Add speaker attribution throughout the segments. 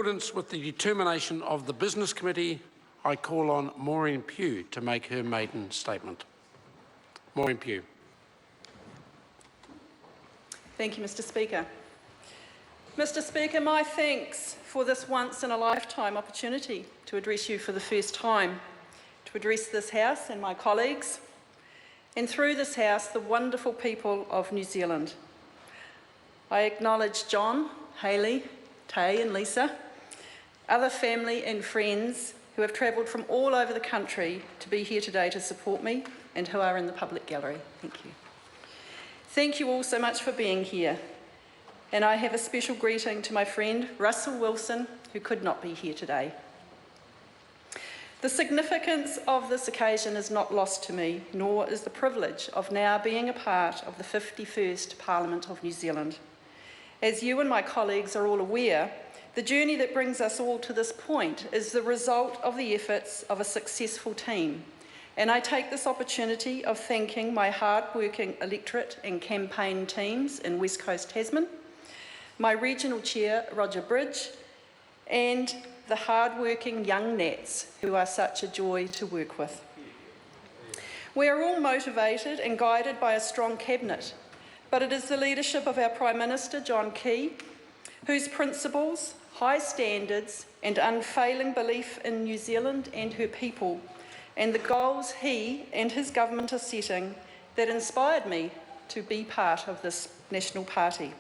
Speaker 1: accordance with the determination of the Business Committee, I call on Maureen Pugh to make her maiden statement. Maureen Pugh.
Speaker 2: Thank you, Mr. Speaker. Mr. Speaker, my thanks for this once-in-a-lifetime opportunity to address you for the first time, to address this House and my colleagues, and through this House, the wonderful people of New Zealand. I acknowledge John, Hayley, Tay and Lisa, other family and friends who have travelled from all over the country to be here today to support me and who are in the public gallery. Thank you. Thank you all so much for being here. And I have a special greeting to my friend Russell Wilson, who could not be here today. The significance of this occasion is not lost to me, nor is the privilege of now being a part of the 51st Parliament of New Zealand. As you and my colleagues are all aware, the journey that brings us all to this point is the result of the efforts of a successful team. And I take this opportunity of thanking my hard-working electorate and campaign teams in West Coast Tasman, my regional chair, Roger Bridge, and the hard-working young Nats who are such a joy to work with. We are all motivated and guided by a strong cabinet, but it is the leadership of our Prime Minister, John Key, whose principles, high standards and unfailing belief in New Zealand and her people, and the goals he and his government are setting, that inspired me to be part of this National Party.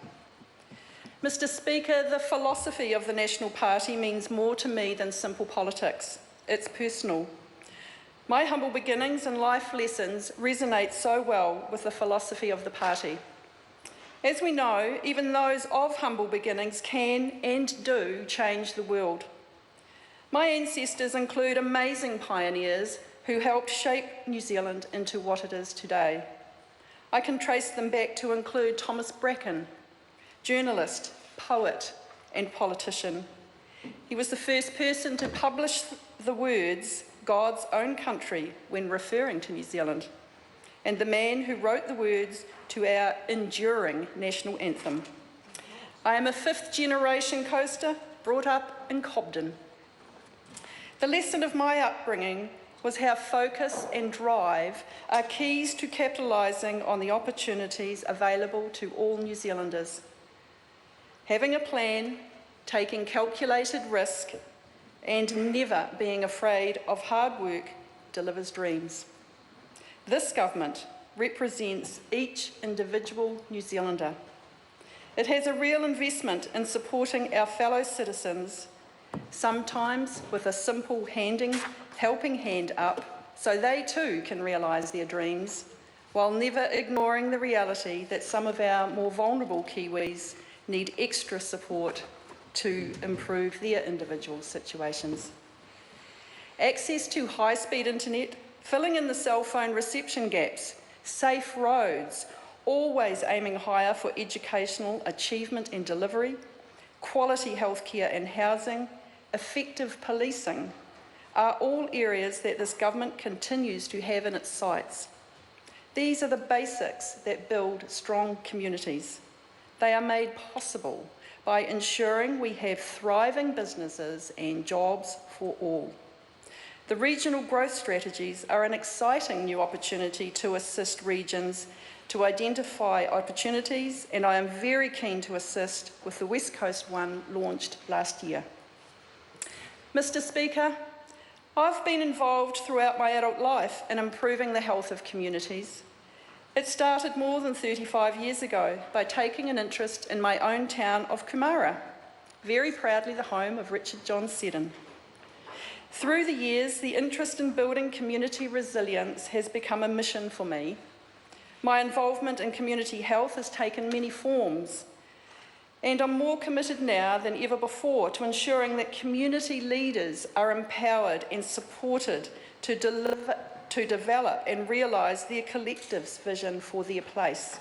Speaker 2: Mr. Speaker, the philosophy of the National Party means more to me than simple politics. It's personal. My humble beginnings and life lessons resonate so well with the philosophy of the party. As we know, even those of humble beginnings can and do change the world. My ancestors include amazing pioneers who helped shape New Zealand into what it is today. I can trace them back to include Thomas Bracken, journalist, poet and politician. He was the first person to publish the words God's own country when referring to New Zealand, and the man who wrote the words to our enduring national anthem. I am a fifth-generation coaster, brought up in Cobden. The lesson of my upbringing was how focus and drive are keys to capitalising on the opportunities available to all New Zealanders. Having a plan, taking calculated risk, and never being afraid of hard work delivers dreams. This government represents each individual New Zealander. It has a real investment in supporting our fellow citizens, sometimes with a simple helping hand up so they too can realise their dreams, while never ignoring the reality that some of our more vulnerable Kiwis need extra support to improve their individual situations. Access to high-speed internet, filling in the cell phone reception gaps, safe roads, always aiming higher for educational achievement and delivery, quality healthcare and housing, effective policing, are all areas that this government continues to have in its sights. These are the basics that build strong communities. They are made possible by ensuring we have thriving businesses and jobs for all. The regional growth strategies are an exciting new opportunity to assist regions to identify opportunities, and I am very keen to assist with the West Coast one launched last year. Mr. Speaker, I've been involved throughout my adult life in improving the health of communities. It started more than 35 years ago by taking an interest in my own town of Kumara, very proudly the home of Richard John Seddon. Through the years, the interest in building community resilience has become a mission for me. My involvement in community health has taken many forms, and I'm more committed now than ever before to ensuring that community leaders are empowered and supported to develop and realise their collective's vision for their place.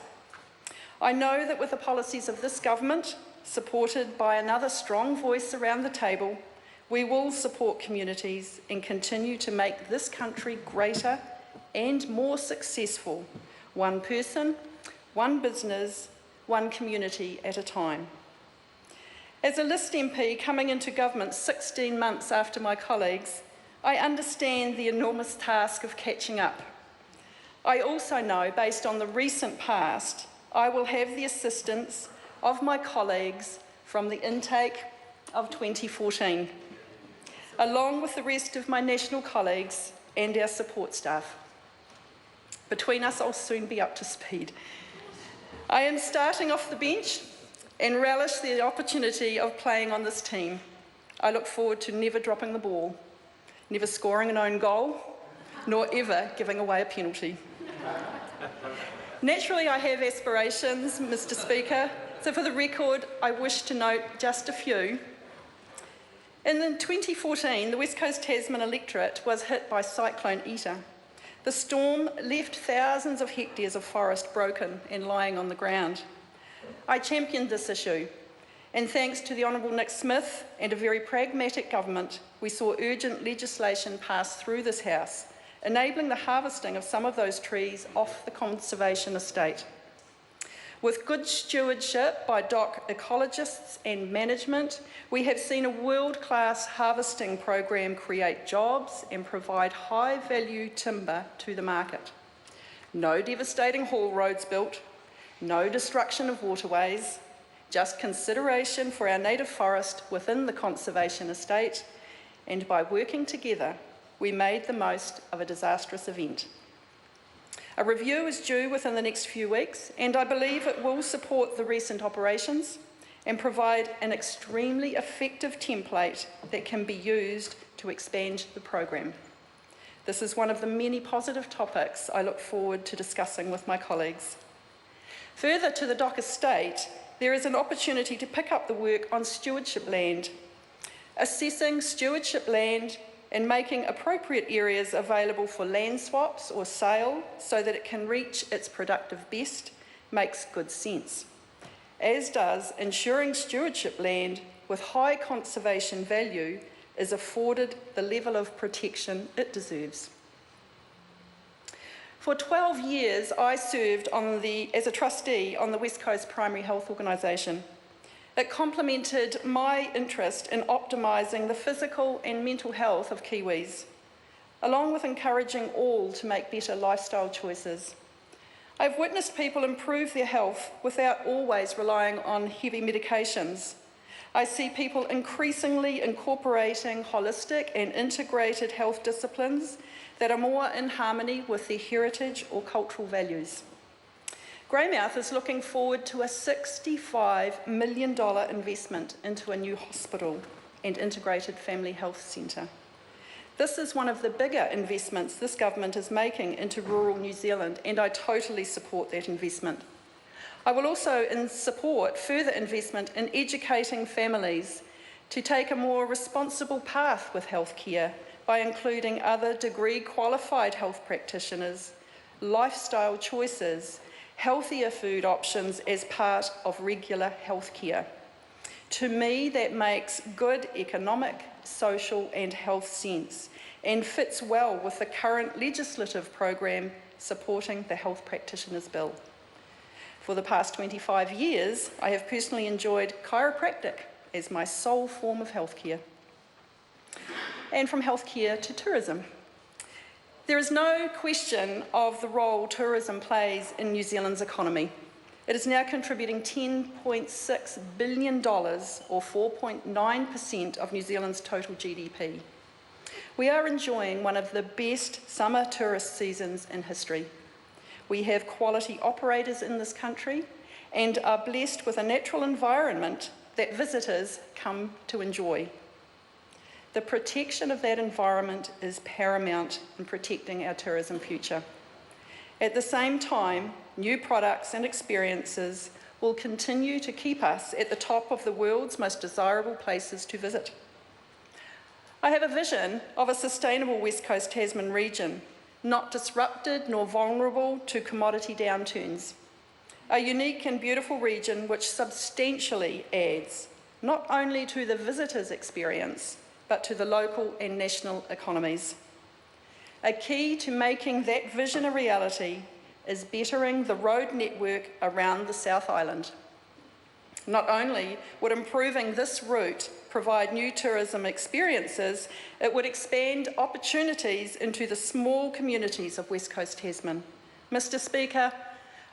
Speaker 2: I know that with the policies of this government, supported by another strong voice around the table, we will support communities and continue to make this country greater and more successful, one person, one business, one community at a time. As a List MP coming into government 16 months after my colleagues, I understand the enormous task of catching up. I also know, based on the recent past, I will have the assistance of my colleagues from the intake of 2014, along with the rest of my national colleagues and our support staff. Between us, I'll soon be up to speed. I am starting off the bench and relish the opportunity of playing on this team. I look forward to never dropping the ball, never scoring an own goal, nor ever giving away a penalty. Naturally, I have aspirations, Mr. Speaker, so for the record, I wish to note just a few. In 2014, the West Coast Tasman electorate was hit by Cyclone Eta. The storm left thousands of hectares of forest broken and lying on the ground. I championed this issue, and thanks to the Honourable Nick Smith and a very pragmatic government, we saw urgent legislation pass through this House, enabling the harvesting of some of those trees off the conservation estate. With good stewardship by DOC ecologists and management, we have seen a world-class harvesting program create jobs and provide high-value timber to the market. No devastating haul roads built, no destruction of waterways, just consideration for our native forest within the conservation estate, and by working together, we made the most of a disastrous event. A review is due within the next few weeks, and I believe it will support the recent operations and provide an extremely effective template that can be used to expand the program. This is one of the many positive topics I look forward to discussing with my colleagues. Further to the DOC estate, there is an opportunity to pick up the work on stewardship land. Assessing stewardship land and making appropriate areas available for land swaps or sale so that it can reach its productive best makes good sense, as does ensuring stewardship land with high conservation value is afforded the level of protection it deserves. For 12 years, I served as a trustee on the West Coast Primary Health Organisation. It complemented my interest in optimising the physical and mental health of Kiwis, along with encouraging all to make better lifestyle choices. I've witnessed people improve their health without always relying on heavy medications. I see people increasingly incorporating holistic and integrated health disciplines that are more in harmony with their heritage or cultural values. Greymouth is looking forward to a $65 million investment into a new hospital and integrated family health centre. This is one of the bigger investments this government is making into rural New Zealand, and I totally support that investment. I will also support further investment in educating families to take a more responsible path with healthcare by including other degree-qualified health practitioners, lifestyle choices, healthier food options as part of regular healthcare. To me, that makes good economic, social and health sense and fits well with the current legislative program supporting the Health Practitioners Bill. For the past 25 years, I have personally enjoyed chiropractic as my sole form of healthcare. And from healthcare to tourism. There is no question of the role tourism plays in New Zealand's economy. It is now contributing $10.6 billion, or 4.9% of New Zealand's total GDP. We are enjoying one of the best summer tourist seasons in history. We have quality operators in this country and are blessed with a natural environment that visitors come to enjoy. The protection of that environment is paramount in protecting our tourism future. At the same time, new products and experiences will continue to keep us at the top of the world's most desirable places to visit. I have a vision of a sustainable West Coast Tasman region, not disrupted nor vulnerable to commodity downturns. A unique and beautiful region which substantially adds not only to the visitor's experience, but to the local and national economies. A key to making that vision a reality is bettering the road network around the South Island. Not only would improving this route provide new tourism experiences, it would expand opportunities into the small communities of West Coast Tasman. Mr. Speaker,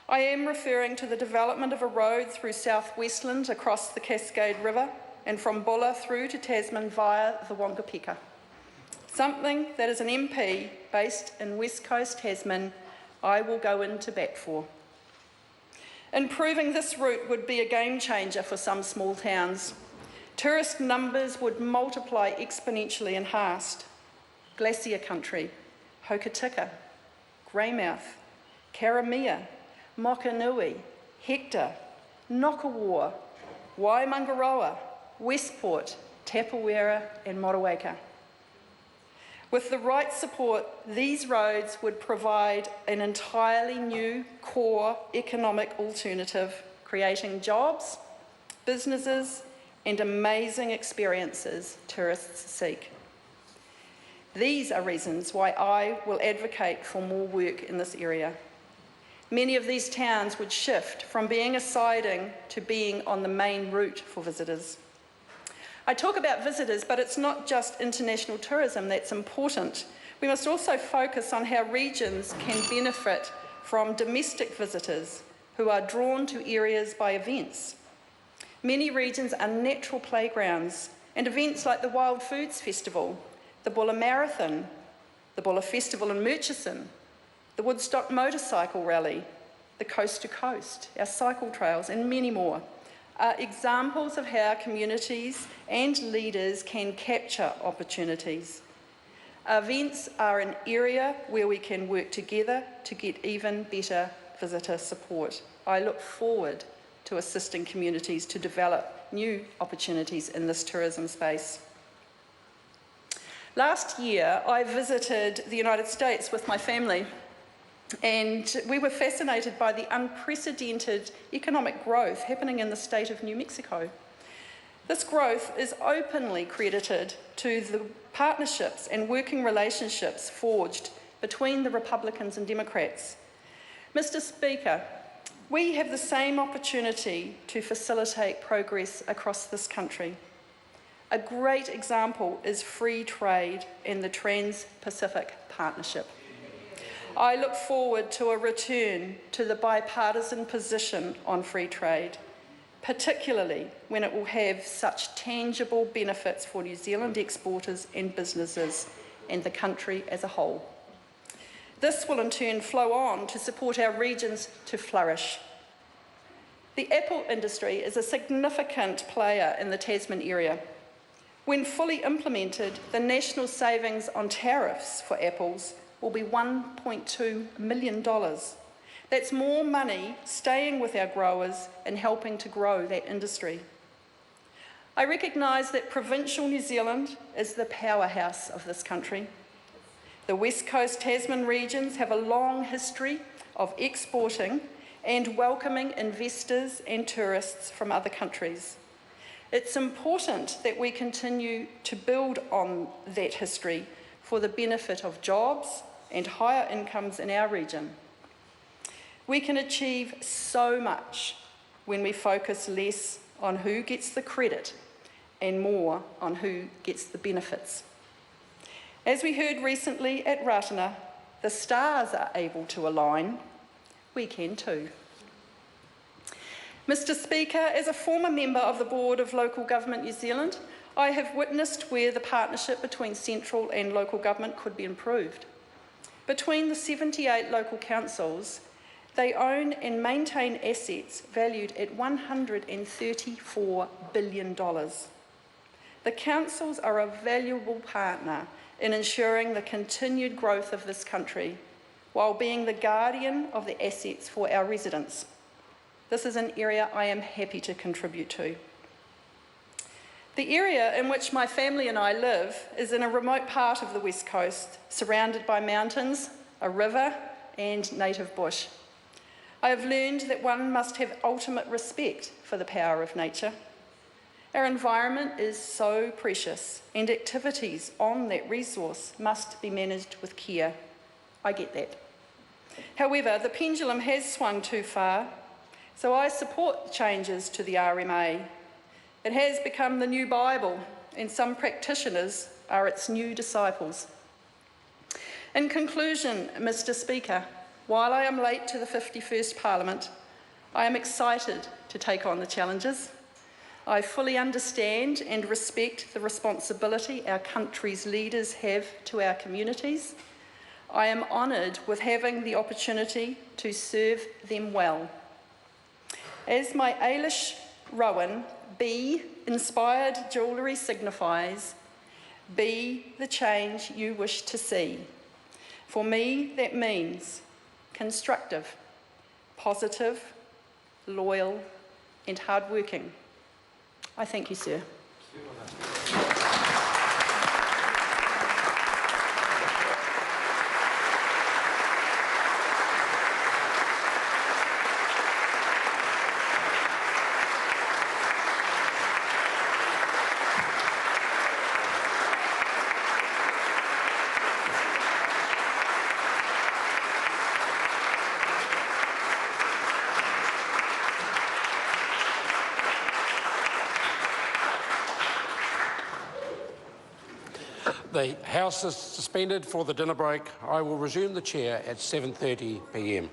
Speaker 2: I am referring to the development of a road through South Westland across the Cascade River and from Bulla through to Tasman via the Wangapeka. Something that as an MP based in West Coast Tasman, I will go into bat for. Improving this route would be a game changer for some small towns. Tourist numbers would multiply exponentially in Haast, Glacier Country, Hokitika, Greymouth, Karamea, Mokanui, Hector, Nokawa, Waimangaroa, Westport, Tapawera and Motueka. With the right support, these roads would provide an entirely new core economic alternative, creating jobs, businesses, and amazing experiences tourists seek. These are reasons why I will advocate for more work in this area. Many of these towns would shift from being a siding to being on the main route for visitors. I talk about visitors, but it's not just international tourism that's important. We must also focus on how regions can benefit from domestic visitors who are drawn to areas by events. Many regions are natural playgrounds, and events like the Wild Foods Festival, the Bulla Marathon, the Bulla Festival in Murchison, the Woodstock Motorcycle Rally, the Coast to Coast, our cycle trails, and many more, are examples of how communities and leaders can capture opportunities. Events are an area where we can work together to get even better visitor support. I look forward to assisting communities to develop new opportunities in this tourism space. Last year, I visited the United States with my family, and we were fascinated by the unprecedented economic growth happening in the state of New Mexico. This growth is openly credited to the partnerships and working relationships forged between the Republicans and Democrats. Mr. Speaker, we have the same opportunity to facilitate progress across this country. A great example is free trade and the Trans-Pacific Partnership. I look forward to a return to the bipartisan position on free trade, particularly when it will have such tangible benefits for New Zealand exporters and businesses and the country as a whole. This will in turn flow on to support our regions to flourish. The apple industry is a significant player in the Tasman area. When fully implemented, the national savings on tariffs for apples will be $1.2 million. That's more money staying with our growers and helping to grow that industry. I recognise that provincial New Zealand is the powerhouse of this country. The West Coast Tasman regions have a long history of exporting and welcoming investors and tourists from other countries. It's important that we continue to build on that history for the benefit of jobs and higher incomes in our region. We can achieve so much when we focus less on who gets the credit and more on who gets the benefits. As we heard recently at Ratana, the stars are able to align. We can too. Mr. Speaker, as a former member of the Board of Local Government New Zealand, I have witnessed where the partnership between central and local government could be improved. Between the 78 local councils, they own and maintain assets valued at $134 billion. The councils are a valuable partner in ensuring the continued growth of this country, while being the guardian of the assets for our residents. This is an area I am happy to contribute to. The area in which my family and I live is in a remote part of the West Coast, surrounded by mountains, a river, and native bush. I have learned that one must have ultimate respect for the power of nature. Our environment is so precious, and activities on that resource must be managed with care. I get that. However, the pendulum has swung too far. So I support the changes to the RMA. It has become the new Bible, and some practitioners are its new disciples. In conclusion, Mr. Speaker, while I am late to the 51st Parliament, I am excited to take on the challenges. I fully understand and respect the responsibility our country's leaders have to our communities. I am honoured with having the opportunity to serve them well. As my Ailish Rowan Be inspired jewellery signifies, be the change you wish to see. For me, that means constructive, positive, loyal and hardworking. I thank you, sir.
Speaker 1: The House is suspended for the dinner break. I will resume the chair at 7:30 p.m.